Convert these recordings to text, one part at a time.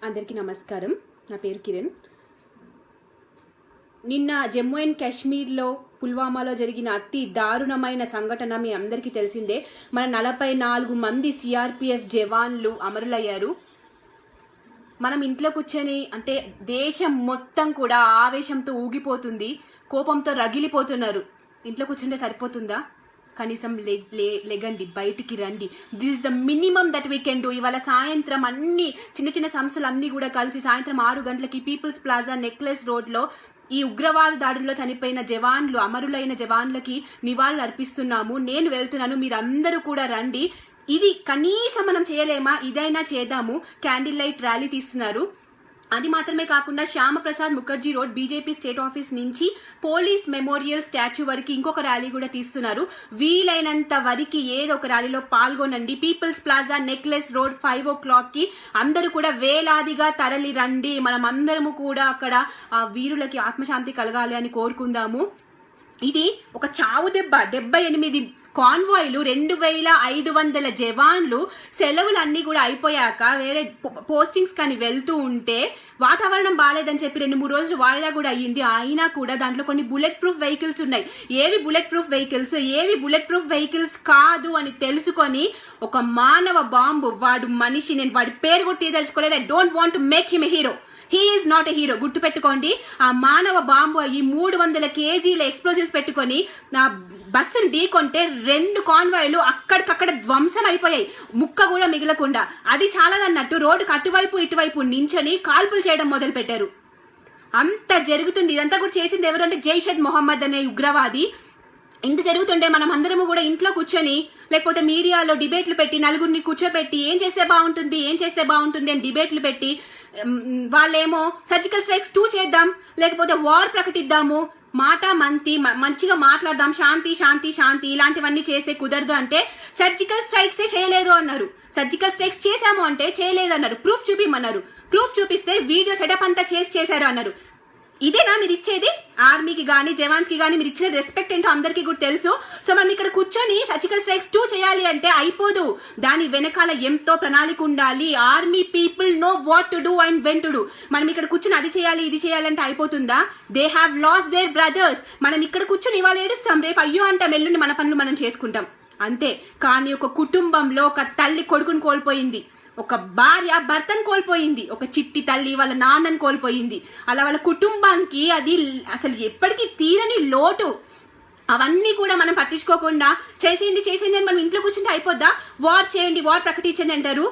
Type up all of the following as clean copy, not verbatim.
అందరికీ నమస్కారం. నా పేరు కిరణ్. నిన్న జమ్మూ అండ్ కాశ్మీర్లో పుల్వామాలో జరిగిన అతి దారుణమైన సంఘటన మీ అందరికీ తెలిసిందే. మన 44 మంది సిఆర్పిఎఫ్ జవాన్లు అమరులయ్యారు. మనం ఇంట్లో కూర్చొని అంటే దేశం మొత్తం కూడా ఆవేశంతో ఊగిపోతుంది, కోపంతో రగిలిపోతున్నారు. ఇంట్లో కూర్చుంటే సరిపోతుందా? కనీసం లెగండి, బయటికి రండి. This is the minimum that we can do. ఇవాళ సాయంత్రం అన్ని చిన్న చిన్న సంస్థలు అన్నీ కూడా కలిసి సాయంత్రం 6 గంటలకి పీపుల్స్ ప్లాజా నెక్లెస్ రోడ్లో ఈ ఉగ్రవాద దాడుల్లో చనిపోయిన జవాన్లు, అమరులైన జవాన్లకి నివాళులు అర్పిస్తున్నాము. నేను వెళ్తున్నాను, మీరందరూ కూడా రండి. ఇది కనీసం మనం చేయలేమా? ఇదైనా చేద్దాము. క్యాండిల్ లైట్ ర్యాలీ తీస్తున్నారు. అది మాత్రమే కాకుండా Shyamaprasad Mukherjee road BJP state office నుంచి పోలీస్ మెమోరియల్ స్టాచ్యూ వరకు ఇంకొక ర్యాలీ కూడా తీస్తున్నారు. వీలైనంత వరకు ఏదో ఒక ర్యాలీలో పాల్గొనండి. Peoples plaza necklace road 5 o'clock కి అందరూ కూడా వేలాదిగా తరలి రండి. మనం అందరము కూడా అక్కడ ఆ వీరులకి ఆత్మశాంతి కలగాలి అని కోరుకుందాము. ఇది ఒక చావు దెబ్బ. 78 కాన్వాయ్లు, 2500 జవాన్లు సెలవులన్నీ కూడా అయిపోయాక వేరే పోస్టింగ్స్ కానీ వెళ్తూ ఉంటే వాతావరణం బాగాలేదని చెప్పి 2-3 రోజులు వాయిదా కూడా అయ్యింది. అయినా కూడా దాంట్లో కొన్ని బుల్లెట్ ప్రూఫ్ వెహికల్స్ ఉన్నాయి. ఏవి బుల్లెట్ ప్రూఫ్ వెహికల్స్, ఏవి బుల్లెట్ ప్రూఫ్ వెహికల్స్ కాదు అని తెలుసుకొని ఒక మానవ బాంబు, వాడు మనిషి, నేను వాడి పేరు కూడా తీయదలుచుకోలేదు. I don't want to make him a hero. He is not a hero. గుర్తుపెట్టుకోండి. ఆ మానవ బాంబు ఈ 300 kgల ఎక్స్ప్లోజివ్స్ పెట్టుకొని నా బస్సును ఢీకొంటే 2 కాన్వాయ్లు అక్కడికక్కడ ధ్వంసం అయిపోయాయి, ముక్క కూడా మిగలకుండా. అది చాలదన్నట్టు రోడ్డుకు అటువైపు ఇటువైపు నించొని కాల్పులు చేయడం మొదలు పెట్టారు. అంత జరుగుతుంది. ఇదంతా కూడా చేసింది ఎవరు అంటే జైషద్ మొహమ్మద్ అనే ఉగ్రవాది. ఇంత జరుగుతుంటే మనం అందరము కూడా ఇంట్లో కూర్చొని లేకపోతే మీడియాలో డిబేట్లు పెట్టి నలుగురిని కూర్చోబెట్టి ఏం చేస్తే బాగుంటుంది అని డిబేట్లు పెట్టి వాళ్ళేమో సర్జికల్ స్ట్రైక్స్ 2 చేద్దాం, లేకపోతే వార్ ప్రకటిద్దాము, మంచిగా మాట్లాడదాం, శాంతి ఇలాంటివన్నీ చేస్తే కుదరదు అంటే సర్జికల్ స్ట్రైక్సే చేయలేదు అన్నారు. సర్జికల్ స్ట్రైక్స్ చేశాము అంటే చేయలేదు అన్నారు. ప్రూఫ్ చూపిమన్నారు. ప్రూఫ్ చూపిస్తే వీడియో సెటప్ అంతా చేశారు అన్నారు. ఇదేనా మీరు ఇచ్చేది? ఆర్మీకి కానీ జవాన్స్ కి కానీ మీరు ఇచ్చిన రెస్పెక్ట్ ఏంటో అందరికీ కూడా తెలుసు. సో మనం ఇక్కడ కూర్చొని సర్జికల్ స్ట్రైక్స్ 2 చేయాలి అంటే అయిపోదు. దాని వెనకాల ఎంతో ప్రణాళిక ఉండాలి. Army people know what to do and when to do. మనం ఇక్కడ కూర్చొని అది చేయాలి ఇది చేయాలంటే అయిపోతుందా? They have lost their brothers. మనం ఇక్కడ కూర్చొని ఇవాళ ఏడుస్తాం, రేపు అయ్యో అంటాం, ఎల్లుండి మన పనులు మనం చేసుకుంటాం అంతే. కానీ ఒక కుటుంబంలో ఒక తల్లి కొడుకుని కోల్పోయింది, ఒక భార్య భర్తను కోల్పోయింది, ఒక చిట్టి తల్లి వాళ్ళ నాన్నని కోల్పోయింది. అలా వాళ్ళ కుటుంబానికి అది అసలు ఎప్పటికీ తీరని లోటు. అవన్నీ కూడా మనం పట్టించుకోకుండా చేసేయండి అని మనం ఇంట్లో కూర్చుంటే అయిపోద్దా? వార్ చేయండి, వార్ ప్రకటించండి అంటారు.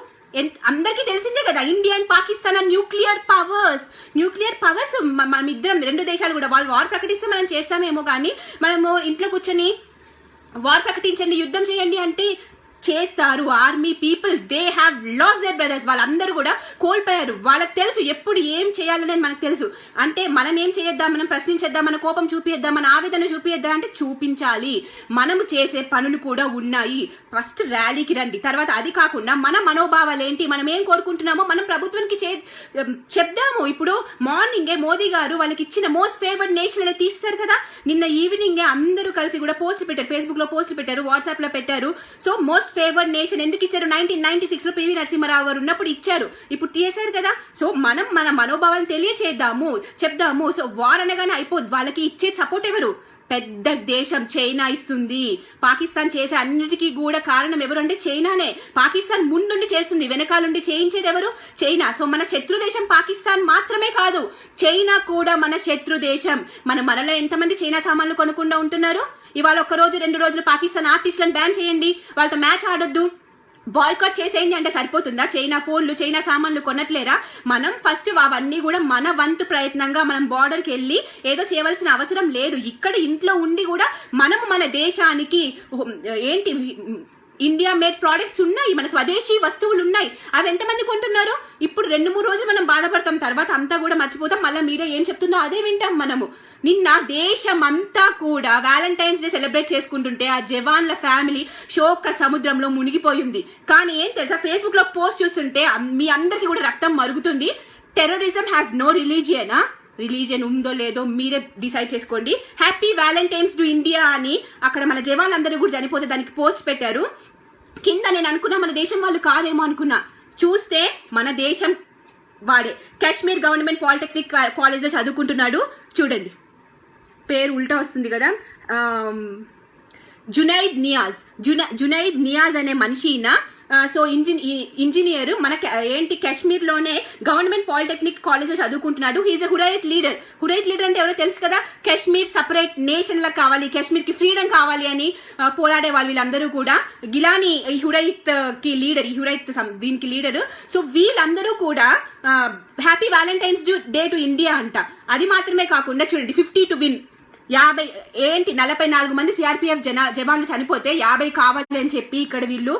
అందరికీ తెలిసిందే కదా, India and Pakistan are nuclear powers. మనం ఇద్దరం 2 దేశాలు కూడా వాళ్ళు వార్ ప్రకటిస్తే మనం చేస్తామేమో, కానీ మనము ఇంట్లో కూర్చొని వార్ ప్రకటించండి, యుద్ధం చేయండి అంటే చేస్తారు. Army people they have lost their brothers. వాళ్ళందరూ కూడా కోల్పోయారు. వాళ్ళకి తెలుసు ఎప్పుడు ఏం చేయాలని మనకు తెలుసు. అంటే మనం ఏం చేద్దాం, మనం ప్రశ్నించేద్దాం, మన కోపం చూపిద్దాం, మన ఆవేదన చూపిద్దాం అంటే చూపించాలి. మనము చేసే పనులు కూడా ఉన్నాయి. ఫస్ట్ ర్యాలీకి రండి. తర్వాత అది కాకుండా మన మనోభావాలు ఏంటి, మనం ఏం కోరుకుంటున్నామో మనం ప్రభుత్వానికి చెప్దాము. ఇప్పుడు మార్నింగే మోదీ గారు వాళ్ళకి ఇచ్చిన మోస్ట్ ఫేవర్డ్ నేషన్ అనేది తీస్తారు కదా. నిన్న ఈవినింగే అందరూ కలిసి కూడా పోస్టులు పెట్టారు, ఫేస్బుక్ లో పోస్టులు పెట్టారు, వాట్సాప్ లో పెట్టారు. సో మోస్ట్ ఫేవర్డ్ నేషన్ ఎందుకు ఇచ్చారు? 1996 లో పివి నరసింహారావు గారు ఉన్నప్పుడు ఇచ్చారు, ఇప్పుడు తీసేశారు కదా. సో మనం మన మనోభావాలను చెప్దాము. సో వార్ అనగానే అయిపోద్ది. వాళ్ళకి ఇచ్చే సపోర్ట్ ఎవరు? పెద్ద దేశం చైనా ఇస్తుంది. పాకిస్తాన్ చేసే అన్నిటికీ కూడా కారణం ఎవరు అంటే చైనానే. పాకిస్తాన్ ముందుండి చేస్తుంది, వెనకాలండి చేయించేది ఎవరు? చైనా. సో మన శత్రు దేశం పాకిస్తాన్ మాత్రమే కాదు, చైనా కూడా మన శత్రు దేశం. మనలో ఎంతమంది చైనా సామాన్లు కొనకుండా ఉంటున్నారు? ఇవాళ 1 రోజు 2 రోజులు పాకిస్తాన్ ఆర్టిస్టులను బ్యాన్ చేయండి, వాళ్ళతో మ్యాచ్ ఆడొద్దు, బాయ్కాట్ చేసేయండి అంటే సరిపోతుందా? చైనా ఫోన్లు చైనా సామాన్లు కొనట్లేరా? మనం ఫస్ట్ అవన్నీ కూడా మన వంతు ప్రయత్నంగా మనం బార్డర్కి వెళ్ళి ఏదో చేయవలసిన అవసరం లేదు. ఇక్కడ ఇంట్లో ఉండి కూడా మనం మన దేశానికి ఏంటి ఇండియా మేడ్ ప్రోడక్ట్స్ ఉన్నాయి, మన స్వదేశీ వస్తువులు ఉన్నాయి. అవి ఎంతమంది కొంటున్నారు? ఇప్పుడు 2-3 రోజులు మనం బాధపడతాం, తర్వాత అంతా కూడా మర్చిపోతాం. మళ్ళీ మీడియా ఏం చెప్తుందో అదే వింటాం మనము. నిన్న దేశం అంతా కూడా వ్యాలంటైన్స్ డే సెలబ్రేట్ చేసుకుంటుంటే ఆ జవాన్ల ఫ్యామిలీ శోక సముద్రంలో మునిగిపోయింది. కానీ ఏం తెలుసా, ఫేస్బుక్ లో పోస్ట్ చూస్తుంటే మీ అందరికీ కూడా రక్తం మరుగుతుంది. టెర్రరిజం హ్యాస్ నో రిలీజియన్ ఉందో లేదో మీరే డిసైడ్ చేసుకోండి. హ్యాపీ వ్యాలంటైన్స్ డే ఇండియా అని అక్కడ మన జవాన్లందరూ కూడా చనిపోతే దానికి పోస్ట్ పెట్టారు. కింద నేను అనుకున్నా మన దేశం వాళ్ళు కాదేమో అనుకున్నా, చూస్తే మన దేశం వాడే కాశ్మీర్ గవర్నమెంట్ పాలిటెక్నిక్ కాలేజ్లో చదువుకుంటున్నాడు. చూడండి పేరు ఉల్టా వస్తుంది కదా, జునైద్ నియాజ్ అనే మనిషి. సో ఇంజనీర్ ఏంటి కాశ్మీర్లోనే గవర్నమెంట్ పాలిటెక్నిక్ కాలేజ్లో చదువుకుంటున్నాడు. హీఈస్ ఎ హురైత్ లీడర్. హురైత్ లీడర్ అంటే ఎవరో తెలుసు కదా, కాశ్మీర్ సపరేట్ నేషన్ లా కావాలి, కాశ్మీర్కి ఫ్రీడమ్ కావాలి అని పోరాడే వాళ్ళు వీళ్ళందరూ కూడా. గిలానీ ఈ హురైత్ కి లీడర్, ఈ హురైత్ దీనికి లీడర్. సో వీళ్ళందరూ కూడా happy Valentine's day to India అంట. అది మాత్రమే కాకుండా చూడండి 50 to win 44 మంది సిఆర్పిఎఫ్ జవాన్లు చనిపోతే 50 కావాలి అని చెప్పి ఇక్కడ వీళ్ళు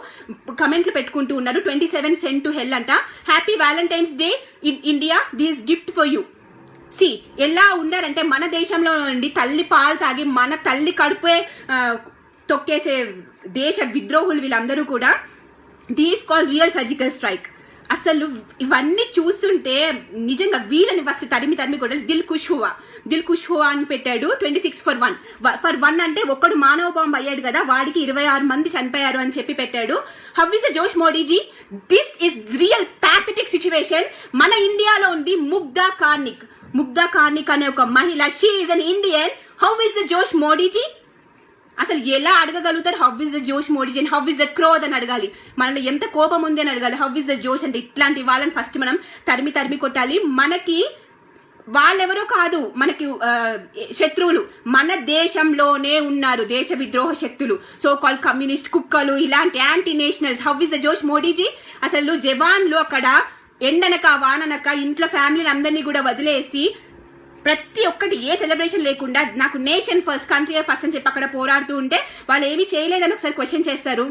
కమెంట్లు పెట్టుకుంటూ ఉన్నారు. 27 సెంట్ టు హెల్ అంట. Happy Valentine's day in India, this gift for you. ఎలా ఉండారంటే మన దేశంలో నుండి తల్లి పాలు తాగి మన తల్లి కడుపే తొక్కేసే దేశ విద్రోహులు వీళ్ళందరూ కూడా. These call real surgical strike. అసలు ఇవన్నీ చూస్తుంటే నిజంగా వీళ్ళని ఫస్ట్ తరిమి కూడా దిల్ ఖుష్ హువా అని పెట్టాడు. 26 for 1 అంటే ఒక్కడు మానవ బాంబు అయ్యాడు కదా, వాడికి 26 మంది చనిపోయారు అని చెప్పి పెట్టాడు. హౌ ఇస్ ద జోష్ Modiji? This is real pathetic situation. మన ఇండియాలో ఉంది ముగ్ధా కార్నిక్ అనే ఒక మహిళ. She is an Indian. How is the జోష్ మోడీజీ? అసలు ఎలా అడగగలుగుతారు హౌ ఇస్ ద జోష్ మోడీజీ అని? హౌ ఇస్ ద క్రోధ్ అని అడగాలి, మనలో ఎంత కోపం ఉంది అని అడగాలి. హౌ ఇస్ ద జోష్ అంటే ఇట్లాంటి వాళ్ళని ఫస్ట్ మనం తరిమి కొట్టాలి. మనకి వాళ్ళెవరో కాదు, మనకి శత్రువులు మన దేశంలోనే ఉన్నారు, దేశ విద్రోహ శక్తులు, సో కాల్ కమ్యూనిస్ట్ కుక్కలు, ఇలాంటి anti nationals. How is the జోష్ మోడీజీ? అసలు జవాన్లు అక్కడ ఎండనక వాననక ఇంట్లో ఫ్యామిలీని అందరినీ కూడా వదిలేసి ప్రతి ఒక్కటి ఏ సెలబ్రేషన్ లేకుండా నాకు నేషన్ ఫస్ట్, కంట్రీ ఫస్ట్ అని చెప్పి అక్కడ పోరాడుతూ ఉంటే వాళ్ళు ఏమీ చేయలేదని ఒకసారి క్వశ్చన్ చేస్తారు.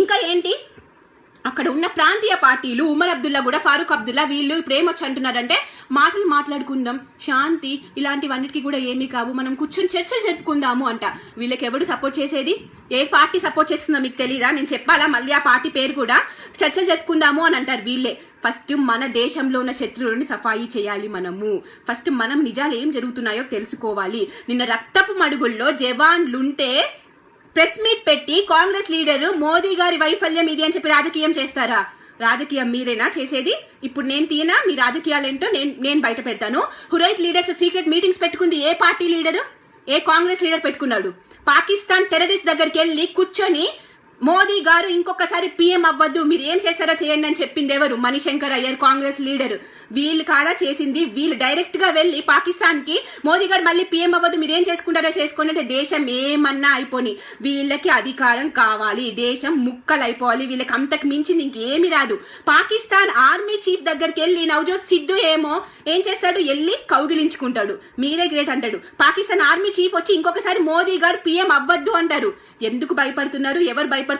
ఇంకా ఏంటి, అక్కడ ఉన్న ప్రాంతీయ పార్టీలు ఉమర్ అబ్దుల్లా కూడా, ఫారూక్ అబ్దుల్లా, వీళ్ళు ఇప్పుడు ఏమొచ్చి అంటున్నారంటే మాట్లాడుకుందాం, శాంతి ఇలాంటివన్నిటికీ కూడా ఏమీ కావు, మనం కూర్చొని చర్చలు జరుపుకుందాము అంట. వీళ్ళకి ఎవడు సపోర్ట్ చేసేది? ఏ పార్టీ సపోర్ట్ చేస్తుందో మీకు తెలీదా? నేను చెప్పాలా మళ్ళీ ఆ పార్టీ పేరు కూడా? చర్చలు జరుపుకుందాము అని అంటారు వీళ్ళే. ఫస్ట్ మన దేశంలో ఉన్న శత్రువులని సఫాయి చేయాలి మనము. ఫస్ట్ మనం నిజాలు ఏం జరుగుతున్నాయో తెలుసుకోవాలి. నిన్న రక్తపు మడుగుల్లో జవాన్లుంటే ప్రెస్ మీట్ పెట్టి కాంగ్రెస్ లీడర్ మోదీ గారి వైఫల్యం ఇది అని చెప్పి రాజకీయం చేస్తారా? రాజకీయం మీరేనా చేసేది? ఇప్పుడు నేను తీయనా మీ రాజకీయాలు ఏంటో నేను బయట పెడతాను. హురైత్ లీడర్స్ సీక్రెట్ మీటింగ్స్ పెట్టుకుంది ఏ పార్టీ లీడరు? ఏ కాంగ్రెస్ లీడర్ పెట్టుకున్నాడు? పాకిస్తాన్ టెర్రరిస్ట్ దగ్గరికి వెళ్ళి కూర్చొని మోదీ గారు ఇంకొకసారి పీఎం అవ్వద్దు, మీరు ఏం చేస్తారో చేయండి అని చెప్పింది ఎవరు? మణిశంకర్ అయ్యర్, కాంగ్రెస్ లీడర్. వీళ్ళు కాదా చేసింది? వీళ్ళు డైరెక్ట్ గా వెళ్ళి పాకిస్తాన్ కి మోదీ గారు మళ్ళీ పీఎం అవ్వద్దు, మీరు ఏం చేసుకుంటారో చేసుకోండి అంటే దేశం ఏమన్నా అయిపోని, వీళ్ళకి అధికారం కావాలి, దేశం ముక్కలు అయిపోవాలి, వీళ్ళకి అంతకు మించింది ఇంకేమి రాదు. పాకిస్తాన్ ఆర్మీ చీఫ్ దగ్గరికి వెళ్ళి నవజోత్ సిద్ధు ఏం చేస్తాడు? వెళ్ళి కౌగిలించుకుంటాడు, మీరే గ్రేట్ అంటాడు. పాకిస్తాన్ ఆర్మీ చీఫ్ వచ్చి ఇంకొకసారి మోదీ గారు పీఎం అవ్వద్దు అంటారు. ఎందుకు భయపడుతున్నారు? ఎవరు భయపడుతున్నారు?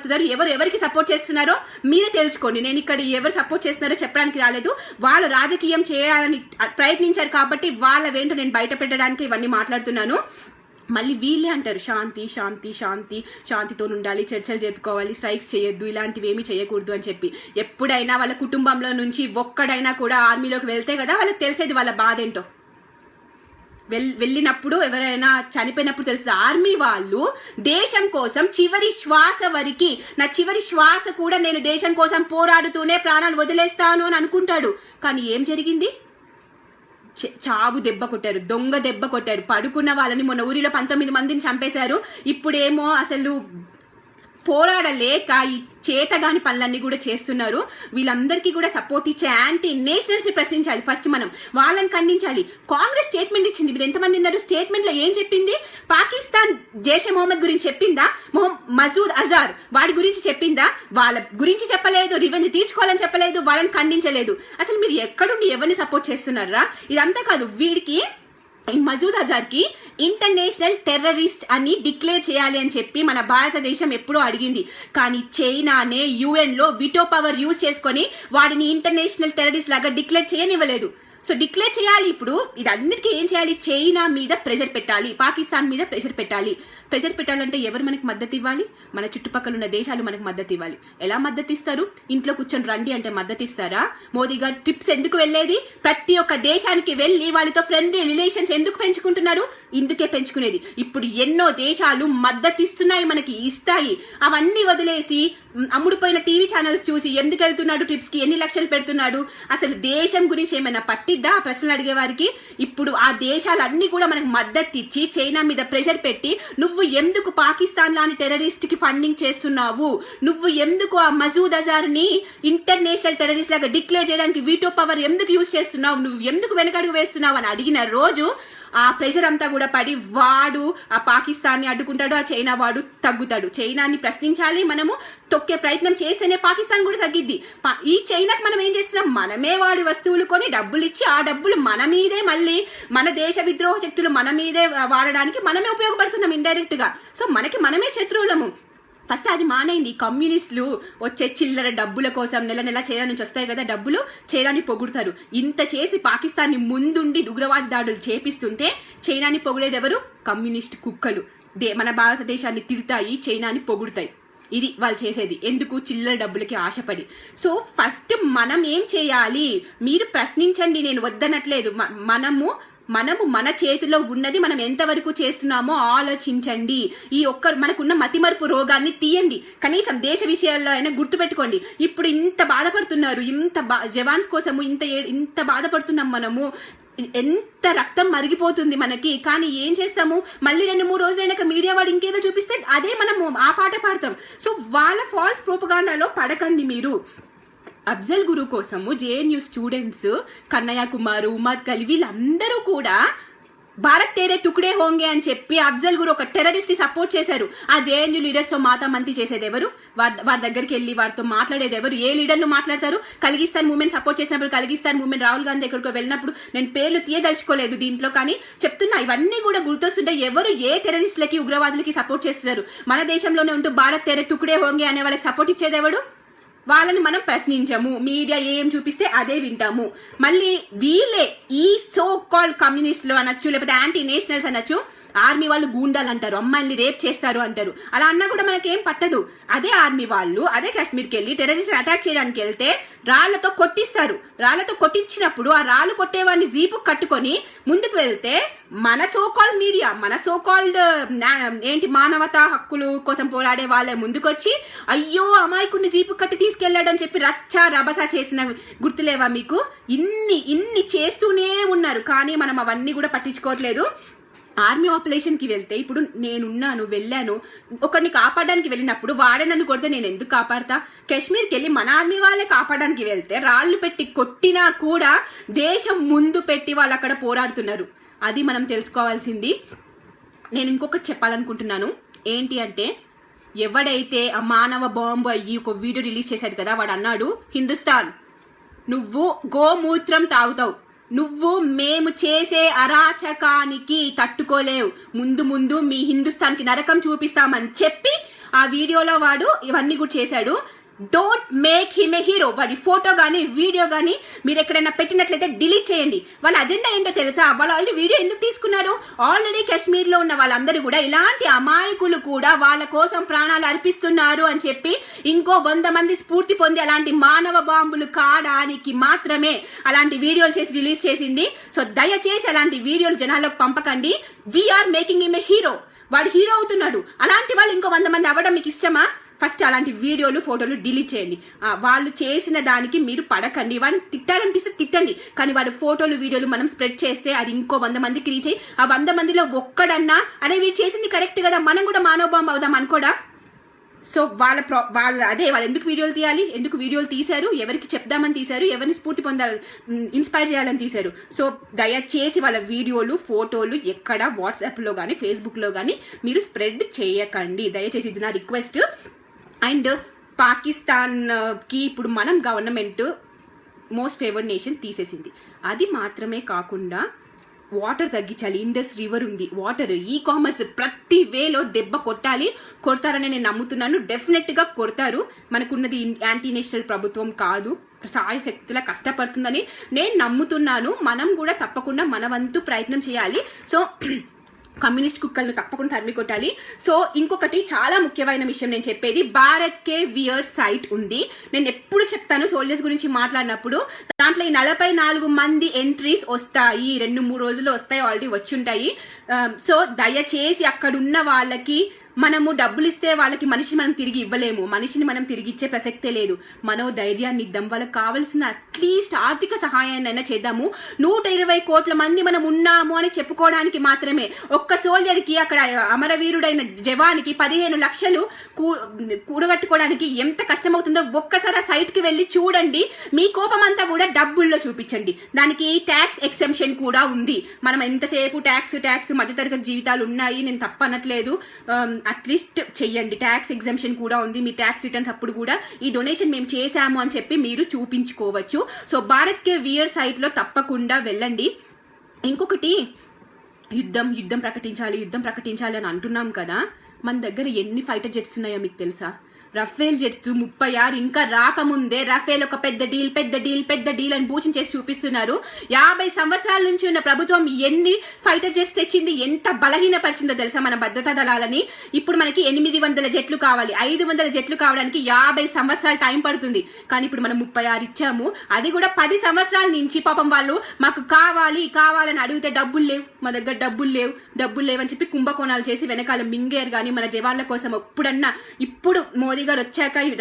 ఎవరికి సపోర్ట్ చేస్తున్నారో మీరే తెలుసుకోండి. నేను ఇక్కడ ఎవరు సపోర్ట్ చేస్తున్నారో చెప్పడానికి రాలేదు. వాళ్ళు రాజకీయం చేయాలని ప్రయత్నించారు కాబట్టి వాళ్ళ వెంట నేను బయట పెట్టడానికి ఇవన్నీ మాట్లాడుతున్నాను. మళ్ళీ వీళ్ళే అంటారు శాంతితో ఉండాలి, చర్చలు జరుపుకోవాలి, స్ట్రైక్స్ చేయొద్దు, ఇలాంటివి ఏమీ చేయకూడదు అని చెప్పి. ఎప్పుడైనా వాళ్ళ కుటుంబంలో నుంచి ఒక్కడైనా కూడా ఆర్మీలోకి వెళ్తే కదా వాళ్ళకి తెలిసేది వాళ్ళ బాధ ఏంటో. వెళ్ళినప్పుడు ఎవరైనా చనిపోయినప్పుడు తెలుస్తుంది. ఆర్మీ వాళ్ళు దేశం కోసం చివరి శ్వాస వరకు, నా చివరి శ్వాస కూడా నేను దేశం కోసం పోరాడుతూనే ప్రాణాలు వదిలేస్తాను అని అనుకుంటాడు. కానీ ఏం జరిగింది? చావు దెబ్బ కొట్టారు, దొంగ దెబ్బ కొట్టారు. పడుకున్న వాళ్ళని మొన్న ఊరిలో 19 మందిని చంపేశారు. ఇప్పుడేమో అసలు పోరాడలేక ఈ చేతగాని పనులన్నీ కూడా చేస్తున్నారు. వీళ్ళందరికీ కూడా సపోర్ట్ ఇచ్చే యాంటీ నేషనల్స్ ని ప్రశ్నించాలి. ఫస్ట్ మనం వాళ్ళని ఖండించాలి. కాంగ్రెస్ స్టేట్మెంట్ ఇచ్చింది, మీరు ఎంతమంది ఉన్నారు? స్టేట్మెంట్ లో ఏం చెప్పింది? పాకిస్తాన్ జైషే మొహమ్మద్ గురించి చెప్పిందా? మసూద్ అజార్ వాడి గురించి చెప్పిందా? వాళ్ళ గురించి చెప్పలేదు, రివెంజ్ తీర్చుకోవాలని చెప్పలేదు, వాళ్ళని ఖండించలేదు. అసలు మీరు ఎక్కడుండి ఎవరిని సపోర్ట్ చేస్తున్నారా? ఇదంతా కాదు, వీడికి మసూద్ అజార్ కి ఇంటర్నేషనల్ టెర్రరిస్ట్ అని డిక్లేర్ చేయాలి అని చెప్పి మన భారతదేశం ఎప్పుడో అడిగింది. కానీ చైనానే UN లో విటో పవర్ యూజ్ చేసుకొని వాడిని ఇంటర్నేషనల్ టెర్రరిస్ట్ లాగా డిక్లేర్ చేయనివ్వలేదు. సో డిక్లేర్ చేయాలి. ఇప్పుడు ఇది అన్నిటికీ ఏం చేయాలి? చైనా మీద ప్రెషర్ పెట్టాలి, పాకిస్తాన్ మీద ప్రెషర్ పెట్టాలి. ప్రెషర్ పెట్టాలంటే ఎవరు మనకి మద్దతు ఇవ్వాలి? మన చుట్టుపక్కల ఉన్న దేశాలు మనకు మద్దతు ఇవ్వాలి. ఎలా మద్దతు ఇస్తారు? ఇంట్లో కూర్చొని రండి అంటే మద్దతు ఇస్తారా? మోదీ గారు ట్రిప్స్ ఎందుకు వెళ్ళేది? ప్రతి ఒక్క దేశానికి వెళ్ళి వాళ్ళతో ఫ్రెండ్లీ రిలేషన్స్ ఎందుకు పెంచుకుంటున్నారు? ఇందుకే పెంచుకునేది. ఇప్పుడు ఎన్నో దేశాలు మద్దతు ఇస్తున్నాయి, మనకి ఇస్తాయి. అవన్నీ వదిలేసి అమ్ముడుపోయిన టీవీ ఛానల్స్ చూసి ఎందుకు వెళ్తున్నాడు ట్రిప్స్ కి, ఎన్ని లక్షలు పెడుతున్నాడు, అసలు దేశం గురించి ఏమైనా పట్టిద్దా? ప్రశ్నలు అడిగే వారికి. ఇప్పుడు ఆ దేశాలన్నీ కూడా మనకు మద్దతు ఇచ్చి చైనా మీద ప్రెషర్ పెట్టి, నువ్వు ఎందుకు పాకిస్తాన్ లాంటి టెర్రరిస్ట్ కి ఫండింగ్ చేస్తున్నావు, నువ్వు ఎందుకు ఆ మసూద్ అజార్ ని ఇంటర్నేషనల్ టెర్రరిస్ట్ లాగా డిక్లేర్ చేయడానికి వీటో పవర్ ఎందుకు యూజ్ చేస్తున్నావు, నువ్వు ఎందుకు వెనకడుగు వేస్తున్నావు అని అడిగిన రోజు ఆ ప్రెషర్ అంతా కూడా పడి వాడు ఆ పాకిస్తాన్ని అడ్డుకుంటాడు, ఆ చైనా వాడు తగ్గుతాడు. చైనాని ప్రశ్నించాలి, మనము తొక్కే ప్రయత్నం చేస్తేనే పాకిస్తాన్ కూడా తగ్గిద్ది. ఈ చైనాకి మనం ఏం చేస్తున్నాం? మనమే వాడి వస్తువులు కొని డబ్బులు ఇచ్చి ఆ డబ్బులు మన మీదే మళ్ళీ మన దేశ విద్రోహ శక్తులు మన మీదే వాడడానికి మనమే ఉపయోగపడుతున్నాం ఇండైరెక్ట్ గా. సో మనకి మనమే శత్రువులము. ఫస్ట్ అది మానేయండి. కమ్యూనిస్టులు వచ్చే చిల్లర డబ్బుల కోసం నెల నెల చైనా నుంచి వస్తాయి కదా డబ్బులు, చైనాని పొగుడుతారు. ఇంత చేసి పాకిస్తాన్ని ముందుండి ఉగ్రవాద దాడులు చేపిస్తుంటే చైనాని పొగిడేది ఎవరు? కమ్యూనిస్ట్ కుక్కలు. మన భారతదేశాన్ని తిడతాయి, చైనాని పొగుడుతాయి. ఇది వాళ్ళు చేసేది. ఎందుకు? చిల్లర డబ్బులకి ఆశపడి. సో ఫస్ట్ మనం ఏం చేయాలి? మీరు ప్రశ్నించండి, నేను వద్దనట్లేదు. మనము మన చేతిలో ఉన్నది మనం ఎంతవరకు చేస్తున్నామో ఆలోచించండి. ఈ మనకున్న మతిమరుపు రోగాన్ని తీయండి. కనీసం దేశ విషయాల్లో అయినా గుర్తుపెట్టుకోండి. ఇప్పుడు ఇంత బాధపడుతున్నారు, జవాన్స్ కోసము ఇంత బాధపడుతున్నాం మనము, ఎంత రక్తం మరిగిపోతుంది మనకి. కానీ ఏం చేస్తాము? మళ్ళీ 2-3 రోజులైనాక మీడియా వాడు ఇంకేదో చూపిస్తే అదే మనము ఆ పాట పాడతాం. సో వాళ్ళ ఫాల్స్ ప్రోపగాండాలో పడకండి మీరు. అఫ్జల్ గురు కోసము జేఎన్యూ స్టూడెంట్స్, కన్నయ్య కుమార్, ఉమర్ కలి వీళ్ళందరూ కూడా భారత్ తేరే టుకుడే హోంగే అని చెప్పి అఫ్జల్ గురు ఒక టెర్రరిస్ట్ ని సపోర్ట్ చేశారు. ఆ జేఎన్యూ లీడర్స్ తో మాతామంతి చేసేది ఎవరు? వారి దగ్గరికి వెళ్ళి వారితో మాట్లాడేది ఎవరు? ఏ లీడర్లు మాట్లాడతారు? ఖలిగిస్తాన్ మూవ్మెంట్ సపోర్ట్ చేసినప్పుడు, ఖలిగిస్తాన్ మూవ్మెంట్ రాహుల్ గాంధీ ఎక్కడికో వెళ్ళినప్పుడు, నేను పేర్లు తీయదలుచుకోలేదు దీంట్లో, కానీ చెప్తున్నా ఇవన్నీ కూడా గుర్తొస్తుంటే ఎవరు ఏ టెర్రరిస్టులకి ఉగ్రవాదులకి సపోర్ట్ చేస్తున్నారు? మన దేశంలోనే ఉంటూ భారత్ తేరే టుకుడే హోంగే అనే వాళ్ళకి సపోర్ట్ ఇచ్చేది ఎవడు? వాళ్ళని మనం ప్రశ్నించము. మీడియా ఏం చూపిస్తే అదే వింటాము. మళ్ళీ వీళ్ళే ఈ సో కాల్డ్ కమ్యూనిస్టులు అనొచ్చు, లేకపోతే యాంటీ నేషనల్స్ అనొచ్చు, ఆర్మీ వాళ్ళు గూండాలు అంటారు, అమ్మాయిల్ని రేప్ చేస్తారు అంటారు. అలా అన్నా కూడా మనకేం పట్టదు. అదే ఆర్మీ వాళ్ళు అదే కాశ్మీర్కి వెళ్ళి టెర్రరిస్ట్ అటాక్ చేయడానికి వెళ్తే రాళ్లతో కొట్టిస్తారు. రాళ్లతో కొట్టించినప్పుడు ఆ రాళ్ళు కొట్టేవాడిని జీపు కట్టుకొని ముందుకు వెళ్తే మన సోకాల్డ్ మీడియా, మన సోకాల్డ్ మానవతా హక్కులు కోసం పోరాడే వాళ్ళే ముందుకొచ్చి అయ్యో అమాయకుడిని జీపు కట్టి తీసుకెళ్లాడని చెప్పి రచ్చా రభసా చేసిన గుర్తులేవా మీకు? ఇన్ని చేస్తూనే ఉన్నారు, కానీ మనం అవన్నీ కూడా పట్టించుకోవట్లేదు. ఆర్మీ ఆపరేషన్ కి వెళ్తే ఇప్పుడు వెళ్ళాను, ఒకరిని కాపాడడానికి వెళ్ళినప్పుడు వాడే నన్ను కొడితే నేను ఎందుకు కాపాడతా? కాశ్మీర్కి వెళ్ళి మన ఆర్మీ వాళ్ళే కాపాడడానికి వెళ్తే రాళ్లు పెట్టి కొట్టినా కూడా దేశం ముందు పెట్టి వాళ్ళు అక్కడ పోరాడుతున్నారు. అది మనం తెలుసుకోవాల్సింది. నేను ఇంకొకటి చెప్పాలనుకుంటున్నాను. ఏంటి అంటే, ఎవడైతే ఆ మానవ బాంబు అయ్యి ఒక వీడియో రిలీజ్ చేశాడు కదా, వాడు అన్నాడు, హిందుస్థాన్ నువ్వు గోమూత్రం తాగుతావు, నువ్వు మేము చేసే అరాచకానికి తట్టుకోలేవు, ముందు మీ హిందుస్థాన్కి నరకం చూపిస్తామని చెప్పి ఆ వీడియోలో వాడు ఇవన్నీ కూడా చేశాడు. Don't make him a hero. వాడి ఫోటో కానీ వీడియో కానీ మీరు ఎక్కడైనా పెట్టినట్లయితే డిలీట్ చేయండి. వాళ్ళ అజెండా ఏంటో తెలుసా? వాళ్ళు ఆల్రెడీ వీడియో ఎందుకు తీసుకున్నారు? ఆల్రెడీ కాశ్మీర్లో ఉన్న వాళ్ళందరూ కూడా ఇలాంటి అమాయకులు కూడా వాళ్ళ కోసం ప్రాణాలు అర్పిస్తున్నారు అని చెప్పి ఇంకో 100 మంది స్ఫూర్తి పొంది అలాంటి మానవ బాంబులు కాడానికి మాత్రమే అలాంటి వీడియోలు చేసి రిలీజ్ చేసింది. సో దయచేసి అలాంటి వీడియోలు జనాల్లోకి పంపకండి. We're making him a hero. వాడు హీరో అవుతున్నాడు. అలాంటి వాళ్ళు ఇంకో 100 మంది అవ్వడం మీకు ఇష్టమా? ఫస్ట్ అలాంటి వీడియోలు ఫోటోలు డిలీట్ చేయండి. వాళ్ళు చేసిన దానికి మీరు పడకండి. వాడిని తిట్టాలనిపిస్తే తిట్టండి, కానీ వాడి ఫోటోలు వీడియోలు మనం స్ప్రెడ్ చేస్తే అది ఇంకో 100 మందికి రీచ్ అయ్యి ఆ 100 మందిలో ఒక్కడన్నా అనే వీడు చేసింది కరెక్ట్ కదా, మనం కూడా మానవ బాంబు అవుదాం అనుకోడా? సో వాళ్ళు ఎందుకు వీడియోలు తీయాలి? ఎందుకు వీడియోలు తీశారు? ఎవరికి చెప్దామని తీశారు? ఎవరిని స్ఫూర్తి పొందాలి, ఇన్స్పైర్ చేయాలని తీశారు? సో దయచేసి వాళ్ళ వీడియోలు ఫోటోలు ఎక్కడ వాట్సాప్లో కానీ ఫేస్బుక్లో కానీ మీరు స్ప్రెడ్ చేయకండి దయచేసి. ఇది నా రిక్వెస్ట్. అండ్ పాకిస్తాన్కి ఇప్పుడు మనం గవర్నమెంట్ మోస్ట్ ఫేవర్డ్ నేషన్ తీసేసింది. అది మాత్రమే కాకుండా వాటర్ తగ్గించాలి. ఇండస్ రివర్ ఉంది, వాటర్, ఈ కామర్స్ ప్రతి వేలో దెబ్బ కొడతారని నేను నమ్ముతున్నాను. డెఫినెట్గా కొడతారు. మనకున్నది యాంటీ నేషనల్ ప్రభుత్వం కాదు, సాయశక్తులా కష్టపడుతుందని నేను నమ్ముతున్నాను. మనం కూడా తప్పకుండా మన వంతు ప్రయత్నం చేయాలి. సో కమ్యూనిస్ట్ కుక్కలను తప్పకుండా తరిమి కొట్టాలి. సో ఇంకొకటి చాలా ముఖ్యమైన విషయం నేను చెప్పేది, భారత్ కే వియర్ సైట్ ఉంది. నేను ఎప్పుడు చెప్తాను సోల్జర్స్ గురించి మాట్లాడినప్పుడు, దాంట్లో ఈ 44 మంది ఎంట్రీస్ వస్తాయి, 2-3 రోజుల్లో వస్తాయి, ఆల్రెడీ వచ్చి ఉంటాయి. సో దయచేసి అక్కడున్న వాళ్ళకి మనము డబ్బులు ఇస్తే వాళ్ళకి మనిషిని మనం తిరిగి ఇవ్వలేము, మనిషిని మనం తిరిగి ఇచ్చే ప్రసక్తే లేదు. మనో ధైర్యాన్ని ఇద్దాం, వాళ్ళకి కావాల్సిన అట్లీస్ట్ ఆర్థిక సహాయాన్ని అయినా చేద్దాము. 120 కోట్ల మంది మనం ఉన్నాము అని చెప్పుకోవడానికి మాత్రమే ఒక్క సోల్జర్కి, అక్కడ అమరవీరుడైన జవాన్కి 15 లక్షలు కూడగట్టుకోవడానికి ఎంత కష్టమవుతుందో ఒక్కసారి ఆ సైట్కి వెళ్ళి చూడండి. మీ కోపం అంతా కూడా డబ్బుల్లో చూపించండి. దానికి ట్యాక్స్ ఎక్సెంప్షన్ కూడా ఉంది. మనం ఎంతసేపు ట్యాక్స్ మధ్యతరగతి జీవితాలు ఉన్నాయి, నేను తప్పనట్లేదు, అట్లీస్ట్ చెయ్యండి. ట్యాక్స్ ఎగ్జంప్షన్ కూడా ఉంది. మీ ట్యాక్స్ రిటర్న్స్ అప్పుడు కూడా ఈ డొనేషన్ మేము చేశాము అని చెప్పి మీరు చూపించుకోవచ్చు. సో భారత్ కే వియర్ సైట్ లో తప్పకుండా వెళ్ళండి. ఇంకొకటి, యుద్ధం ప్రకటించాలి అని అంటున్నాం కదా, మన దగ్గర ఎన్ని ఫైటర్ జెట్స్ ఉన్నాయో మీకు తెలుసా? రఫేల్ జెట్స్ 36 ఇంకా రాకముందే రఫేల్ ఒక పెద్ద డీల్ అని బూచం చేసి చూపిస్తున్నారు. 50 సంవత్సరాల నుంచి ఉన్న ప్రభుత్వం ఎన్ని ఫైటర్ జెట్స్ తెచ్చింది, ఎంత బలహీనపరిచిందో తెలుసా మన భద్రతా దళాలని. ఇప్పుడు మనకి 800 జెట్లు కావాలి, 500 జెట్లు కావడానికి 50 సంవత్సరాలు టైం పడుతుంది. కానీ ఇప్పుడు మనం 36 ఇచ్చాము. అది కూడా 10 సంవత్సరాల నుంచి పాపం వాళ్ళు మాకు కావాలని అడిగితే డబ్బులు లేవు అని చెప్పి కుంభకోణాలు చేసి వెనకాల మింగేరు. కానీ మన జవాన్ల కోసం ఇప్పుడు మోదీ గారు వచ్చాక ఈ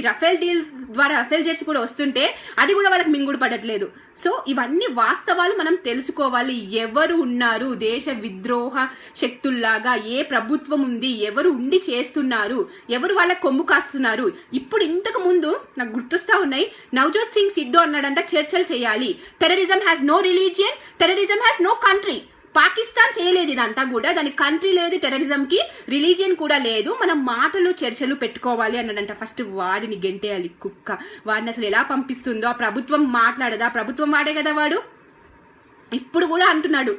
రఫేల్ డీల్ ద్వారా రఫేల్ జెట్స్ కూడా వస్తుంటే అది కూడా వాళ్ళకి మింగుడు పడట్లేదు. సో ఇవన్నీ వాస్తవాలు మనం తెలుసుకోవాలి. ఎవరు ఉన్నారు దేశ విద్రోహ శక్తుల్లాగా, ఏ ప్రభుత్వం ఉంది, ఎవరు ఉండి చేస్తున్నారు, ఎవరు వాళ్ళ కొమ్ము కాస్తున్నారు. ఇప్పుడు ఇంతకు ముందు నాకు గుర్తొస్తా ఉన్నాయి, నవజోత్ సింగ్ సిద్ధు అన్నాడంట చర్చలు చేయాలి. Terrorism has no religion, terrorism has no country. Pakistan చేయలేదు ఇదంతా కూడా, దానికి కంట్రీ లేదు, టెర్రరిజం కి రిలీజియన్ కూడా లేదు. మనం మాటలు చర్చలు పెట్టుకోవాలి అన్నాడంట. ఫస్ట్ వాడిని గెంటేయాలి కుక్క. వాడిని అసలు ఎలా పంపిస్తుందో, ఆ ప్రభుత్వం మాట్లాడదా, ప్రభుత్వం వాడే కదా వాడు. ఇప్పుడు కూడా అంటున్నాడు.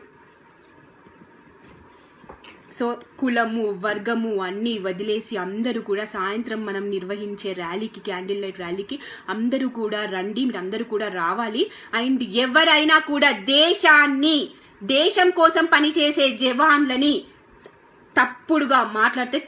సో కులము వర్గము అన్నీ వదిలేసి అందరూ కూడా సాయంత్రం మనం నిర్వహించే ర్యాలీకి, క్యాండిల్ లైట్ ర్యాలీకి అందరూ కూడా రండి, మీరు అందరూ కూడా రావాలి. అండ్ ఎవరైనా కూడా దేశం కోసం పనిచేసే జవాన్లని తప్పుడుగా మాట్లాడితే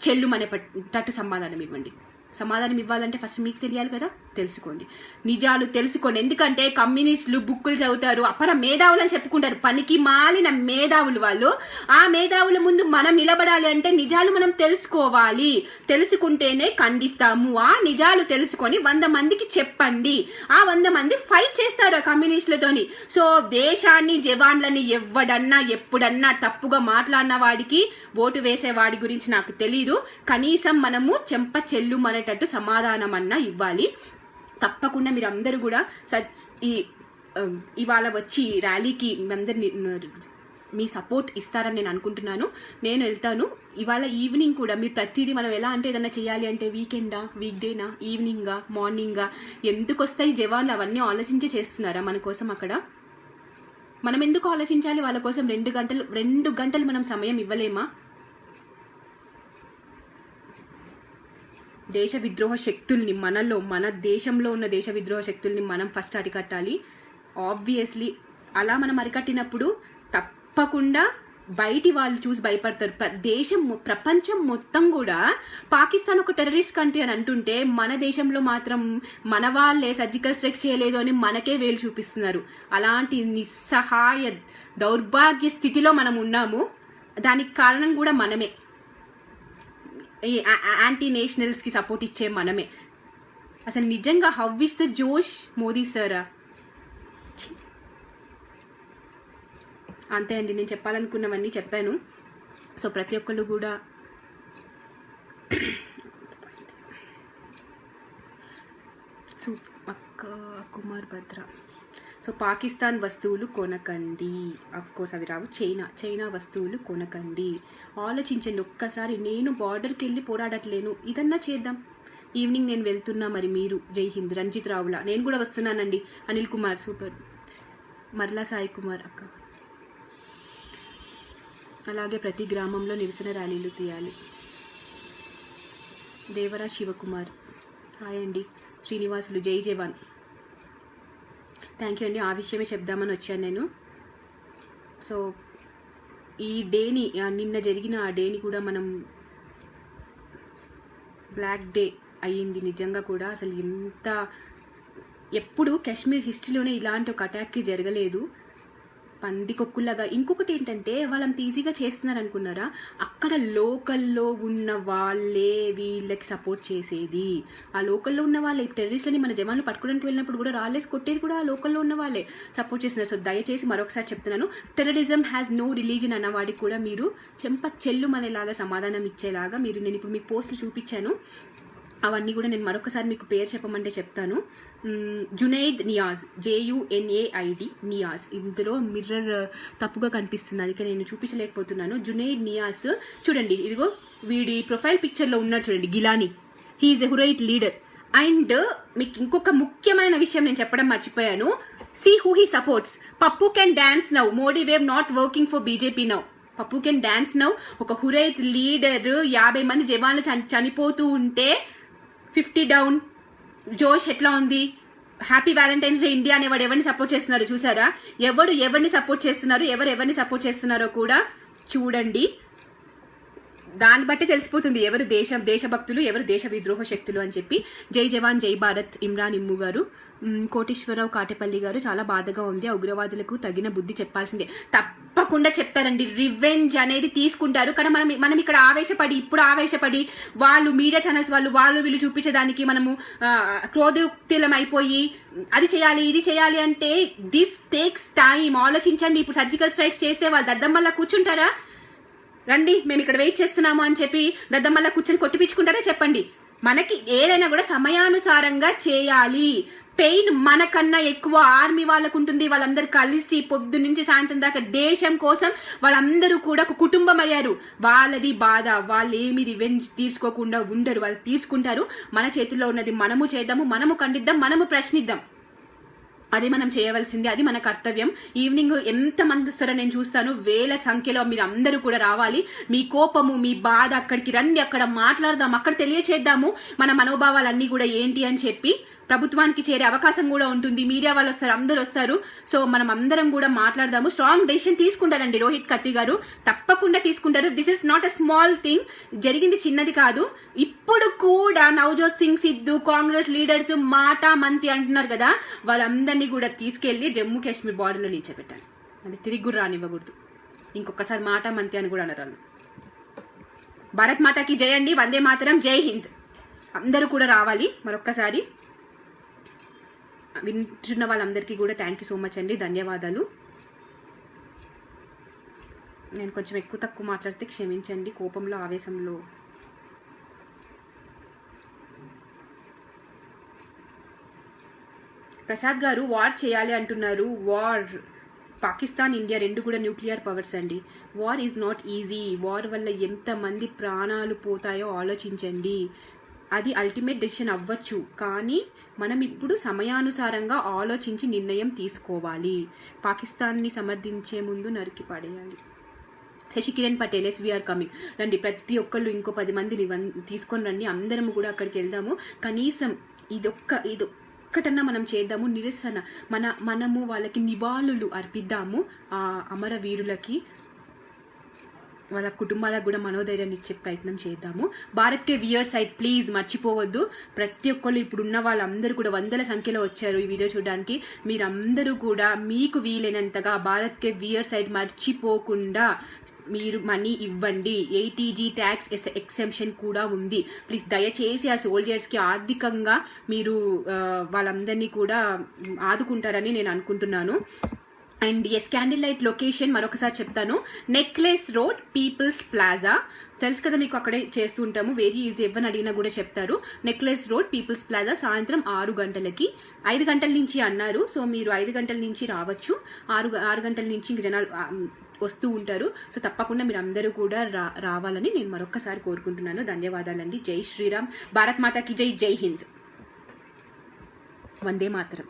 చెల్లుమనేటట్టు సమాధానం ఇవ్వండి. సమాధానం ఇవ్వాలంటే ఫస్ట్ మీకు తెలియాలి కదా, తెలుసుకోండి, నిజాలు తెలుసుకోండి. ఎందుకంటే కమ్యూనిస్టులు బుక్కులు చదువుతారు, అపర మేధావులు అని చెప్పుకుంటారు, పనికి మాలిన మేధావులు వాళ్ళు. ఆ మేధావుల ముందు మనం నిలబడాలి అంటే నిజాలు మనం తెలుసుకోవాలి, తెలుసుకుంటేనే ఖండిస్తాము. ఆ నిజాలు తెలుసుకొని 100 మందికి చెప్పండి. ఆ 100 మంది ఫైట్ చేస్తారు ఆ కమ్యూనిస్టులతోని. సో దేశాన్ని, జవాన్లని ఎవడన్నా ఎప్పుడన్నా తప్పుగా మాట్లాడిన వాడికి ఓటు వేసే వాడి గురించి నాకు తెలీదు. కనీసం మనము చెల్లుమనేటట్టు సమాధానం అన్నా ఇవ్వాలి. తప్పకుండా మీరు అందరూ కూడా ఇవాళ వచ్చి ర్యాలీకి మీ సపోర్ట్ ఇస్తారని నేను అనుకుంటున్నాను. నేను వెళ్తాను ఇవాళ ఈవినింగ్ కూడా. మీరు ప్రతిదీ మనం ఎలా అంటే ఏదన్నా చేయాలి అంటే వీకెండా, వీక్ డేనా, ఈవినింగా, మార్నింగా, ఎందుకు వస్తాయి జవాన్లు అవన్నీ ఆలోచించి చేస్తున్నారా మన కోసం? అక్కడ మనం ఎందుకు ఆలోచించాలి వాళ్ళ కోసం? 2 గంటలు మనం సమయం ఇవ్వలేమా? దేశ విద్రోహ శక్తుల్ని మన దేశంలో ఉన్న దేశ విద్రోహ శక్తుల్ని మనం ఫస్ట్ అరికట్టాలి. ఆబ్వియస్లీ అలా మనం అరికట్టినప్పుడు తప్పకుండా బయటి వాళ్ళు చూసి భయపడతారు. ప్రపంచం మొత్తం కూడా పాకిస్తాన్ ఒక టెర్రరిస్ట్ కంట్రీ అని అంటుంటే మన దేశంలో మాత్రం మన వాళ్ళే సర్జికల్ స్ట్రైక్స్ చేయలేదు అని మనకే వేలు చూపిస్తున్నారు. అలాంటి నిస్సహాయ దౌర్భాగ్య స్థితిలో మనం ఉన్నాము. దానికి కారణం కూడా మనమే, ఈ యాంటీ నేషనల్స్కి సపోర్ట్ ఇచ్చే మనమే. అసలు నిజంగా హౌ ఇస్ ద జోష్ మోదీ సారా? అంతే అండి, నేను చెప్పాలనుకున్నవన్నీ చెప్పాను. సో ప్రతి ఒక్కళ్ళు కూడా కుమార్ భద్ర. సో పాకిస్తాన్ వస్తువులు కొనకండి, అఫ్ కోర్స్ అవి రావు. చైనా వస్తువులు కొనకండి. ఆలోచించండి ఒక్కసారి. నేను బార్డర్కి వెళ్ళి పోరాడట్లేను, ఇదన్నా చేద్దాం. ఈవినింగ్ నేను వెళ్తున్నా, మరి మీరు జై హింద్. రంజిత్ రావులా నేను కూడా వస్తున్నానండి. అనిల్ కుమార్ సూపర్. మరలా సాయి కుమార్ అక్క అలాగే ప్రతి గ్రామంలో నిరసన ర్యాలీలు తీయాలి. దేవరా శివకుమార్, హాయ్ అండి. శ్రీనివాసులు, జై జవాన్. థ్యాంక్ యూ అండి. ఆ విషయమే చెప్దామని వచ్చాను నేను. సో ఈ డేని, నిన్న జరిగిన ఆ డేని కూడా మనం బ్లాక్ డే అయ్యింది నిజంగా కూడా. అసలు ఎప్పుడు కాశ్మీర్ హిస్టరీలోనే ఇలాంటి ఒక అటాక్కి జరగలేదు, పందికొక్కులాగా. ఇంకొకటి ఏంటంటే వాళ్ళంత ఈజీగా చేస్తున్నారు అనుకున్నారా, అక్కడ లోకల్లో ఉన్న వాళ్ళే వీళ్ళకి సపోర్ట్ చేసేది. ఆ లోకల్లో ఉన్న వాళ్ళే టెర్రరిస్ట్లని మన జవాన్లు పట్టుకోవడానికి వెళ్ళినప్పుడు కూడా రాళ్ళేసి కొట్టేది కూడా ఆ లోకల్లో ఉన్న వాళ్ళే సపోర్ట్ చేస్తున్నారు. సో దయచేసి మరొకసారి చెప్తున్నాను, టెర్రరిజం హ్యాస్ నో రిలీజన్ అన్న వాడికి కూడా మీరు చెల్లుమనేలాగా సమాధానం ఇచ్చేలాగా నేను ఇప్పుడు మీకు పోస్టులు చూపించాను, అవన్నీ కూడా నేను మరొకసారి మీకు పేరు చెప్పమంటే చెప్తాను. జునైద్ నియాజ్, JUNAID నియాజ్. ఇందులో మిర్రర్ తప్పుగా కనిపిస్తుంది, అందుకే నేను చూపించలేకపోతున్నాను. జునైద్ నియాజ్ చూడండి, ఇదిగో వీడి ప్రొఫైల్ పిక్చర్లో ఉన్నాడు చూడండి, Gilani. He is a Hurriyat leader. And మీకు ఇంకొక ముఖ్యమైన విషయం నేను చెప్పడం మర్చిపోయాను. See who he supports. Pappu can dance now, Modi wave not working for BJP now. Pappu can dance now. ఒక హురైత్ లీడర్ 50 మంది జవాన్లు చనిపోతూ ఉంటే 50 డౌన్. జోష్ ఎట్లా ఉంది? హ్యాపీ వ్యాలంటైన్స్ డే ఇండియా అనేవాడు ఎవరిని సపోర్ట్ చేస్తున్నారు చూసారా? ఎవరిని సపోర్ట్ చేస్తున్నారు, ఎవరిని సపోర్ట్ చేస్తున్నారో కూడా చూడండి. దాన్ని బట్టి తెలిసిపోతుంది ఎవరు దేశభక్తులు, ఎవరు దేశ విద్రోహ శక్తులు అని చెప్పి. జై జవాన్ జై భారత్. ఇమ్రాన్ ఇమ్ము గారు. కోటేశ్వరరావు కాటేపల్లి గారు, చాలా బాధగా ఉంది, ఉగ్రవాదులకు తగిన బుద్ధి చెప్పాల్సిందే. తప్పకుండా చెప్తారండి, రివెంజ్ అనేది తీసుకుంటారు. కానీ మనం ఇక్కడ ఇప్పుడు ఆవేశపడి వాళ్ళు మీడియా ఛానల్స్ వాళ్ళు వీళ్ళు చూపించేదానికి మనము క్రోధోక్తులం అయిపోయి అది చేయాలి ఇది చేయాలి అంటే దిస్ టేక్స్ టైం. ఆలోచించండి. ఇప్పుడు సర్జికల్ స్ట్రైక్స్ చేస్తే వాళ్ళు దద్దమ్మల్లా కూర్చుంటారా? రండి మేము ఇక్కడ వెయిట్ చేస్తున్నాము అని చెప్పి దద్దమ్మల్లా కూర్చొని కొట్టిపించుకుంటారా? చెప్పండి. మనకి ఏదైనా కూడా సమయానుసారంగా చేయాలి. పెయిన్ మనకన్నా ఎక్కువ ఆర్మీ వాళ్ళకు ఉంటుంది. వాళ్ళందరూ కలిసి పొద్దు నుంచి సాయంత్రం దాకా దేశం కోసం వాళ్ళందరూ కూడా ఒక కుటుంబం అయ్యారు. వాళ్ళది బాధ, వాళ్ళు ఏమి రివెంజ్ తీసుకోకుండా ఉండరు, వాళ్ళు తీసుకుంటారు. మన చేతుల్లో ఉన్నది మనము చేద్దాము, మనము ఖండిద్దాం, మనము ప్రశ్నిద్దాం. అది మనం చేయవలసింది, అది మన కర్తవ్యం. ఈవినింగ్ ఎంతమంది వస్తారో నేను చూస్తాను, వేల సంఖ్యలో మీరు అందరూ కూడా రావాలి. మీ కోపము, మీ బాధ అక్కడికి రండి, అక్కడ మాట్లాడదాం, అక్కడ తెలియచేద్దాము మన మనోభావాలన్నీ కూడా ఏంటి అని చెప్పి. ప్రభుత్వానికి చేరే అవకాశం కూడా ఉంటుంది. మీడియా వాళ్ళు వస్తారు, అందరూ వస్తారు. సో మనం అందరం కూడా మాట్లాడదాము. స్ట్రాంగ్ డెసిషన్ తీసుకుంటారండి రోహిత్ కత్తి గారు, తప్పకుండా తీసుకుంటారు. This is not a small thing. జరిగింది చిన్నది కాదు. ఇప్పుడు కూడా నవజోత్ సింగ్ సిద్ధు, కాంగ్రెస్ లీడర్స్ మాట మంతి అంటున్నారు కదా, వాళ్ళందరినీ కూడా తీసుకెళ్లి జమ్మూ కాశ్మీర్ బార్డర్లో నిల్చోబెట్టాలి. అది తిరిగి కూడా రానివ్వకూడదు. ఇంకొకసారి మాట మంతి అని కూడా అనరాలు. భారత్ మాతాకి జై అండి. వందే మాతరం, జై హింద్. అందరూ కూడా రావాలి. మరొక్కసారి వింటున్న వాళ్ళందరికీ కూడా థ్యాంక్ యూ సో మచ్ అండి, ధన్యవాదాలు. నేను కొంచెం ఎక్కువ తక్కువ మాట్లాడితే క్షమించండి, కోపంలో ఆవేశంలో. ప్రసాద్ గారు వార్ చేయాలి అంటున్నారు. వార్, పాకిస్తాన్ ఇండియా రెండు కూడా న్యూక్లియర్ పవర్స్ అండి. War is not easy. War వల్ల ఎంతమంది ప్రాణాలు పోతాయో ఆలోచించండి. అది అల్టిమేట్ డెసిషన్ అవ్వచ్చు, కానీ మనం ఇప్పుడు సమయానుసారంగా ఆలోచించి నిర్ణయం తీసుకోవాలి. పాకిస్తాన్ని సమర్థించే ముందు నరికి పడేయాలి. Shashikiran Patel, SVR coming. రండి ప్రతి ఒక్కళ్ళు, ఇంకో 10 మందిని తీసుకొని రండి, అందరము కూడా అక్కడికి వెళ్దాము. కనీసం ఇదొక్కటన్నా మనం చేద్దాము. నిరసన, మనము వాళ్ళకి నివాళులు అర్పిద్దాము. ఆ అమరవీరులకి, వాళ్ళ కుటుంబాలకు కూడా మనోధైర్యాన్ని ఇచ్చే ప్రయత్నం చేద్దాము. భారత్కే వియర్ సైడ్ ప్లీజ్ మర్చిపోవద్దు. ప్రతి ఒక్కళ్ళు ఇప్పుడున్న వాళ్ళందరూ కూడా వందల సంఖ్యలో వచ్చారు ఈ వీడియో చూడడానికి. మీరందరూ కూడా మీకు వీలైనంతగా భారత్కే వియర్ సైడ్ మర్చిపోకుండా మీరు మనీ ఇవ్వండి. ATG ట్యాక్స్ ఎక్సెంప్షన్ కూడా ఉంది. ప్లీజ్ దయచేసి ఆ సోల్జర్స్కి ఆర్థికంగా మీరు వాళ్ళందరినీ కూడా ఆదుకుంటారని నేను అనుకుంటున్నాను. And yes, candle light location మరొకసారి చెప్తాను. Necklace Road, People's Plaza. తెలుసు కదా మీకు, అక్కడే చేస్తూ ఉంటాము. వెరీ ఈజీ, ఎవరిని అడిగినా కూడా చెప్తారు. Necklace Road, People's Plaza. సాయంత్రం 6 గంటలకి. 5 గంటల నుంచి అన్నారు, సో మీరు 5 గంటల నుంచి రావచ్చు. 6 గంటల నుంచి ఇంక జనాలు వస్తూ ఉంటారు. సో తప్పకుండా మీరు అందరూ కూడా రావాలని నేను మరొకసారి కోరుకుంటున్నాను. ధన్యవాదాలండి. జై శ్రీరామ్. భారత్ మాతాకి జై. జై హింద్. వందే మాతరం.